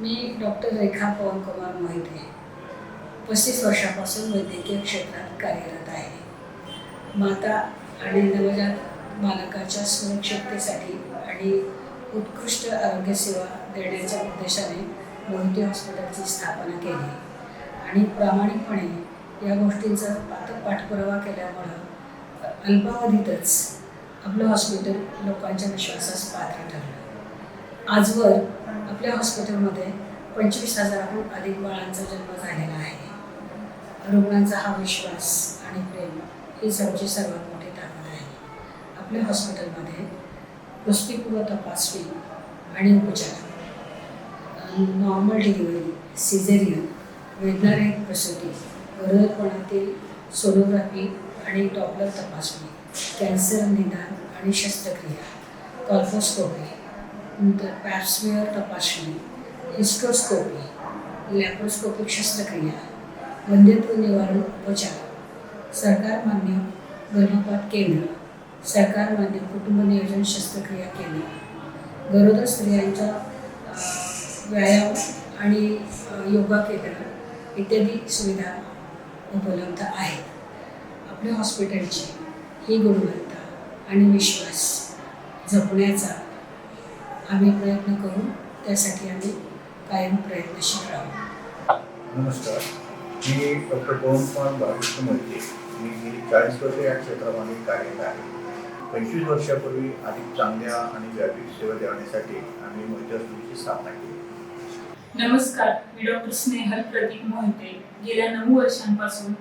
मी doctor रेखा पवनकुमार मोहिते 35 वर्षापासून वैद्यकीय क्षेत्रात कार्यरत आहे. माता आणि नवजात बालकाच्या सुरक्षिततेसाठी आणि उत्कृष्ट आरोग्यसेवा देण्याच्या उद्देशाने मोहिते हॉस्पिटलची स्थापना केली आणि प्रामाणिकपणे या गोष्टींचा पाठपुरावा केल्यामुळं अल्पावधीतच आपलं हॉस्पिटल लोकांच्या विश्वासास पात्र ठरलं. आजवर आपल्या हॉस्पिटलमध्ये 25,000हून अधिक बाळांचा जन्म झालेला आहे. रुग्णांचा हा विश्वास आणि प्रेम हीच आमची सर्वात मोठी ताकद आहे. आपल्या हॉस्पिटलमध्ये पुष्टीपूर्व तपासणी आणि उपचार, नॉर्मल डिलिव्हरी, सिझेरियन, वेदनारहित प्रसूती, गरोदरपणातील सोनोग्राफी आणि डॉपलर तपासणी, कॅन्सर निदान आणि शस्त्रक्रिया, कॉल्पोस्कोपी, पॅप्समियर तपासणी, हिस्ट्रोस्कोपी, लॅप्रोस्कोपिक शस्त्रक्रिया, वंध्यत्व निवारण उपचार, सरकारमान्य गर्भपात केंद्र, सरकारमान्य कुटुंब नियोजन शस्त्रक्रिया केंद्र, गरोदर स्त्रियांचा व्यायाम आणि योगा केंद्र इत्यादी सुविधा उपलब्ध आहेत. आपल्या हॉस्पिटलची ही गुणवत्ता आणि विश्वास जपण्याचा आम्ही प्रयत्न करू. त्यासाठी आम्ही कायम प्रयत्नशील राहू. नमस्कार, मी डॉक्टर पवनकुमार बाळकृष्ण मोहिते. मी गेली 40 वर्षे या क्षेत्रामध्ये कार्यरत आहे. 25 वर्षापूर्वी अधिक चांगल्या आणि व्यापक सेवा देण्यासाठी आम्ही मोहिते हॉस्पिटलची स्थापना केली. नमस्कार, मी डॉक्टर स्नेहल प्रतीक मोहिते. गेल्या 9 वर्षांपासून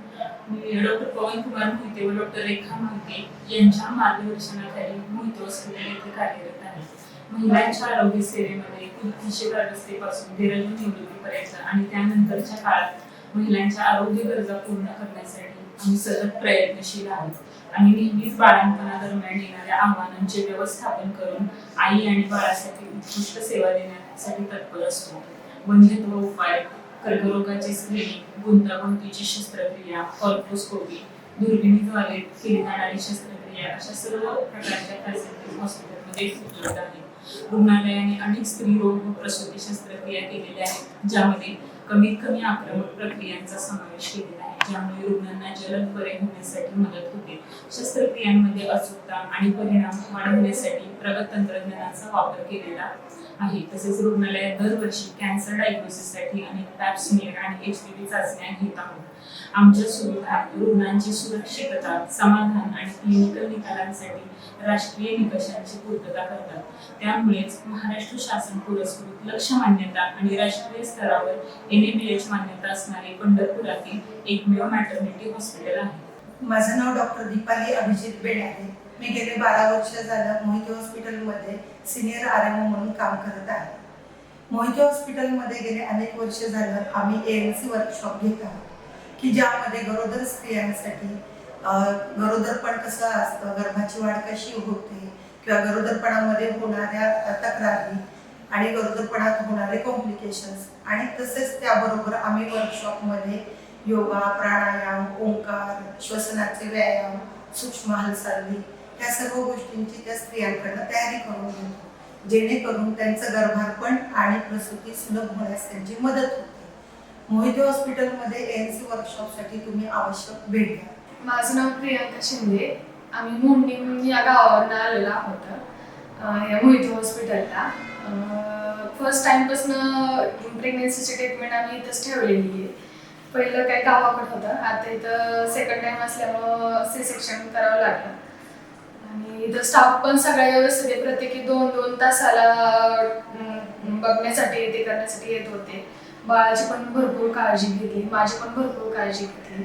मी डॉक्टर पवनकुमार मोहिते व डॉक्टर रेखा मोहिते यांच्या मार्गदर्शनाखाली मोहिते हॉस्पिटल येथे कार्यरत आहे. महिलांच्या आरोग्य सेवेमध्ये कुर्तीचे अवस्थेपासून धीरजून निवृत्तीपर्यंत आणि त्यानंतरच्या काळात महिलांच्या आरोग्य गरजा पूर्ण करण्यासाठी आम्ही सतत प्रयत्नशील आहोत. आम्ही नेहमीच बाळंतपणादरम्यान येणाऱ्या आव्हानांचे व्यवस्थापन करून आई आणि बाळासाठी उत्कृष्ट सेवा देण्यासाठी तत्पर असतो. वंध्यत्व उपाय, कर्करोगाचे स्क्रीनिंग, गुंतागुंतीची शस्त्रक्रिया, कॉल्पोस्कोपी, दुर्बिणीद्वारे केली जाणारी शस्त्रक्रिया अशा सर्व प्रकारच्या फॅसिलिटीज हॉस्पिटलमध्ये उपलब्ध आहेत. रुग्णालयाने अनेक स्त्री रोग व प्रसूती शस्त्रक्रिया केलेल्या आहेत, ज्यामध्ये कमीत कमी आक्रमक प्रक्रियांचा समावेश केलेला आहे, ज्यामुळे रुग्णांना जलद बरे होण्यासाठी मदत होते. शस्त्रक्रियांमध्ये अचूकता आणि परिणाम वाढवण्यासाठी प्रगत तंत्रज्ञानाचा वापर केलेला आहे. तसेच रुग्णालयात दरवर्षी कॅन्सर डायग्नोसिससाठी अनेक पॅप्समियर आणि HPV चाचण्या घेत आहोत. आमच्या सुविधा रुग्णांची सुरक्षितता, समाधान आणि क्लिनिकल निकालांसाठी राष्ट्रीय निकषांची पूर्तता करतात. त्यामुळेच महाराष्ट्र शासन पुरस्कृत लक्ष्य मान्यता आणि राष्ट्रीय स्तरावर NABH मान्यता असणारे पंढरपुरातील एकमेव मॅटर्निटी हॉस्पिटल आहे. माझं नाव डॉक्टर दीपाली अभिजित बेड आहे. मी गेले 12 वर्ष झालं मोहिते हॉस्पिटलमध्ये सिनियर RMO म्हणून काम करत आहे. मोहिते हॉस्पिटलमध्ये गेले अनेक वर्ष झालं आम्ही ANC वर्कशॉप घेत आहोत, की ज्यामध्ये गरोदर स्त्रियांसाठी गरोदरपण कसं असतं, गर्भाची वाढ कशी होते किंवा गरोदरपणामध्ये होणाऱ्या तक्रारी आणि गरोदरपणात होणारे कॉम्प्लिकेशन्स आणि तसेच त्याबरोबर आम्ही वर्कशॉपमध्ये योगा, प्राणायाम, ओंकार, श्वसनाचे व्यायाम, सूक्ष्म हालचाली या सर्व गोष्टींची त्या स्त्रियांकडनं तयारी करून घेतो, जेणेकरून त्यांचं गर्भारपण आणि प्रसूती सुलभ होण्यास त्यांची मदत होते. मोहिते हॉस्पिटलमध्ये ANC वर्कशॉपसाठी तुम्ही आवश्यक भेट द्या. माझं नाव प्रियांका शिंदे. आम्ही मुंडी या गावावरून आलेलो आहोत या मोहिते हॉस्पिटलला. फर्स्ट टाइमपासून प्रेग्नेन्सीची ट्रीटमेंट आम्ही इथंच ठेवलेली आहे. पहिलं काही गावाकडं होतं, आता इथं सेकंड टाइम असल्यामुळं C-सेक्शन करावं लागलं. आणि इथं स्टाफ पण सगळ्या व्यवस्थित आहे. प्रत्येकी 2-2 तासाला बघण्यासाठी ते करण्यासाठी येत होते. बाळाची पण भरपूर काळजी घेतली, माझी पण भरपूर काळजी घेतली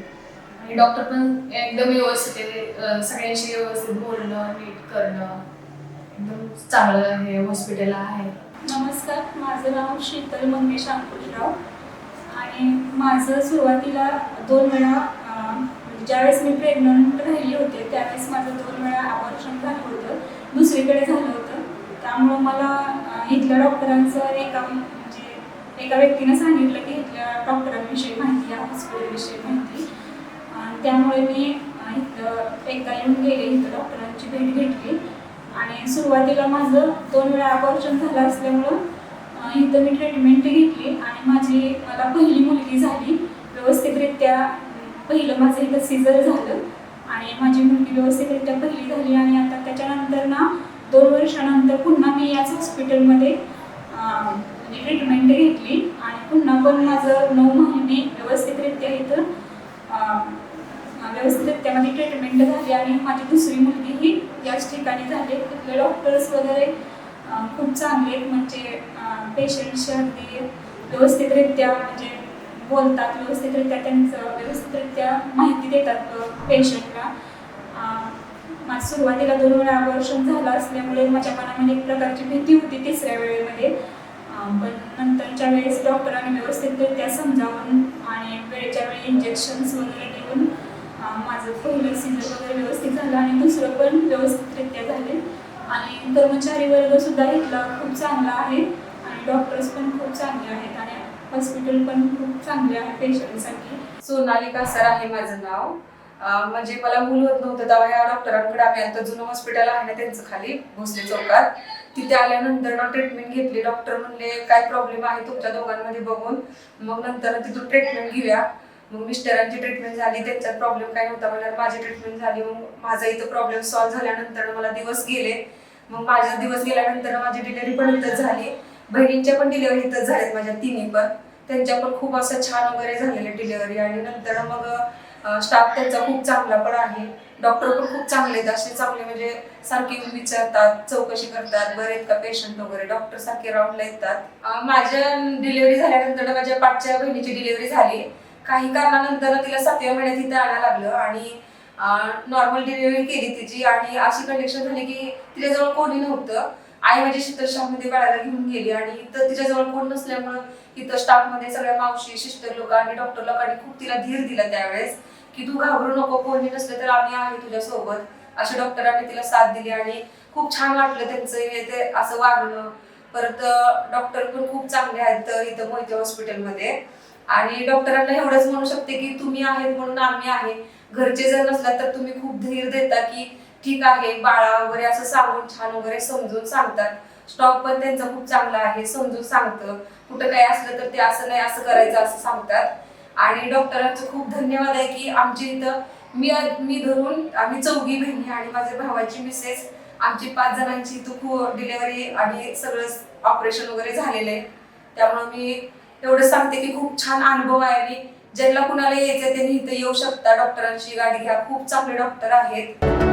आणि डॉक्टर पण एकदम व्यवस्थित आहे. सगळ्यांशी व्यवस्थित बोलणं, नीट करणं, एकदम चांगलं हे हॉस्पिटल आहे. नमस्कार, माझं नाव शीतल मंगेश अंकुशराव आणि माझं सुरुवातीला 2 वेळा ज्यावेळेस मी प्रेग्नंट राहिली होते त्यावेळेस माझं 2 वेळा ऑपरेशन झालं होतं, दुसरीकडे झालं होतं. त्यामुळं मला इथल्या डॉक्टरांचं एका व्यक्तीनं सांगितलं की इथल्या डॉक्टरांविषयी माहिती, या हॉस्पिटलविषयी माहिती. त्यामुळे मी इथं एकदा येऊन गेले, इथं डॉक्टरांची भेट घेतली आणि सुरुवातीला माझं 2 वेळा ऑपरेशन झालं असल्यामुळं इथं मी ट्रीटमेंट घेतली पहिलं माझं इथं सिझर झालं आणि माझी मुलगी व्यवस्थितरित्या पहिली झाली आणि आता त्याच्यानंतर ना 2 वर्षानंतर पुन्हा मी याच हॉस्पिटलमध्ये ट्रीटमेंट घेतली आणि पुन्हा पण माझं 9 महिने व्यवस्थितरित्या इथं व्यवस्थितरित्या माझी ट्रीटमेंट झाली आणि माझी दुसरी मुलगी ही याच ठिकाणी झाली. तिथले डॉक्टर्स वगैरे खूप चांगले आहेत, म्हणजे पेशंटशी अगदी व्यवस्थितरित्या म्हणजे बोलतात, व्यवस्थितरित्या त्यांचं व्यवस्थितरित्या माहिती देतात पेशंटला. माझं सुरुवातीला 2 वेळा अबॉर्शन झालं असल्यामुळे माझ्या मनामध्ये एक प्रकारची भीती होती तिसऱ्या वेळेमध्ये, पण नंतरच्या वेळेस डॉक्टरांनी व्यवस्थितरित्या समजावून आणि वेळेच्या वेळी इंजेक्शन्स वगैरे देऊन माझं पहिलं सीझर वगैरे व्यवस्थित झालं आणि दुसरं पण व्यवस्थितरित्या झाले. आणि कर्मचारी वर्गसुद्धा इथला खूप चांगला आहे आणि डॉक्टर्स पण खूप चांगले आहेत आणि हॉस्पिटल पण खूप चांगले आहे पेशंटसाठी. सोनालिका सर आहे माझं नाव. म्हणजे मला मूल होत नव्हतं तेव्हा या डॉक्टरांकडे आम्ही आता जुनं हॉस्पिटल आहे ना त्यांचं खाली भोसले चौकात तिथे आल्यानंतर ना ट्रीटमेंट घेतली. डॉक्टर म्हणले काय प्रॉब्लेम आहे तुमच्या दोघांमध्ये बघून मग नंतर तिथून ट्रीटमेंट घेऊया. मग मिस्टरांची ट्रीटमेंट झाली, त्यांच्यात प्रॉब्लेम काय नव्हता म्हणल्यावर माझी ट्रीटमेंट झाली. मग माझा इथं प्रॉब्लेम सॉल्व्ह झाल्यानंतर मला दिवस गेले. मग माझे दिवस गेल्यानंतर माझी डिलिव्हरी पण इथंच झाली. बहिणींच्या पण डिलिव्हरी इथंच झाल्यात माझ्या तिन्ही पण. त्यांच्या पण खूप असं छान वगैरे झालेले डिलिव्हरी आणि नंतर मग स्टाफ त्यांचा खूप चांगला पण आहे. डॉक्टर पण खूप चांगले आहेत, असे चांगले म्हणजे सारखे येऊन विचारतात, चौकशी करतात, बरे आहेत का पेशंट वगैरे. डॉक्टर सारखे राऊंडला येतात. माझ्या डिलिव्हरी झाल्यानंतर माझ्या पाठच्या बहिणीची डिलिव्हरी झाली. काही कारणानंतर तिला 7व्या महिन्यात इथे आणायला लागलं आणि नॉर्मल डिलिव्हरी केली तिची आणि अशी कंडिशन झाली की तिच्याजवळ कोणी नव्हतं. आई माझी शीतलशामध्ये बाळाला घेऊन गेली आणि इथं तिच्याजवळ कोण नसल्यामुळं इथं स्टाफमध्ये सगळ्या मावशी, सिस्टर लोक आणि डॉक्टर लोकांनी खूप तिला धीर दिला त्यावेळेस की तू घाबरू नको, कोणी नसलं तर आम्ही आहे तुझ्यासोबत. अशा डॉक्टरांनी तिला साथ दिली आणि खूप छान वाटलं त्यांचं ते असं वागणं. परत डॉक्टर पण खूप चांगले आहेत इथं मोहिते हॉस्पिटलमध्ये आणि डॉक्टरांना एवढंच म्हणू शकते की तुम्ही आहेत म्हणून आम्ही आहे. घरचे जर नसला तर तुम्ही खूप धीर देता की ठीक आहे बाळा वगैरे असं सांगून छान वगैरे समजून सांगतात. स्टॉक पण त्यांचा खूप चांगला आहे, समजून सांगतं. कुठं काय असलं तर ते असं नाही असं करायचं असं सांगतात. आणि डॉक्टरांचं खूप धन्यवाद आहे की आमच्या इथं मी धरून आम्ही 4 बहिणी आणि माझ्या भावाची मिसेस आमची 5 जणांची इथं खूप डिलिव्हरी आणि सगळं ऑपरेशन वगैरे झालेलं आहे. त्यामुळे मी एवढं सांगते की खूप छान अनुभव आहे आणि ज्यांना कुणाला यायचं त्यांनी इथं येऊ शकता. डॉक्टरांची गाडी घ्या, खूप चांगले डॉक्टर आहेत.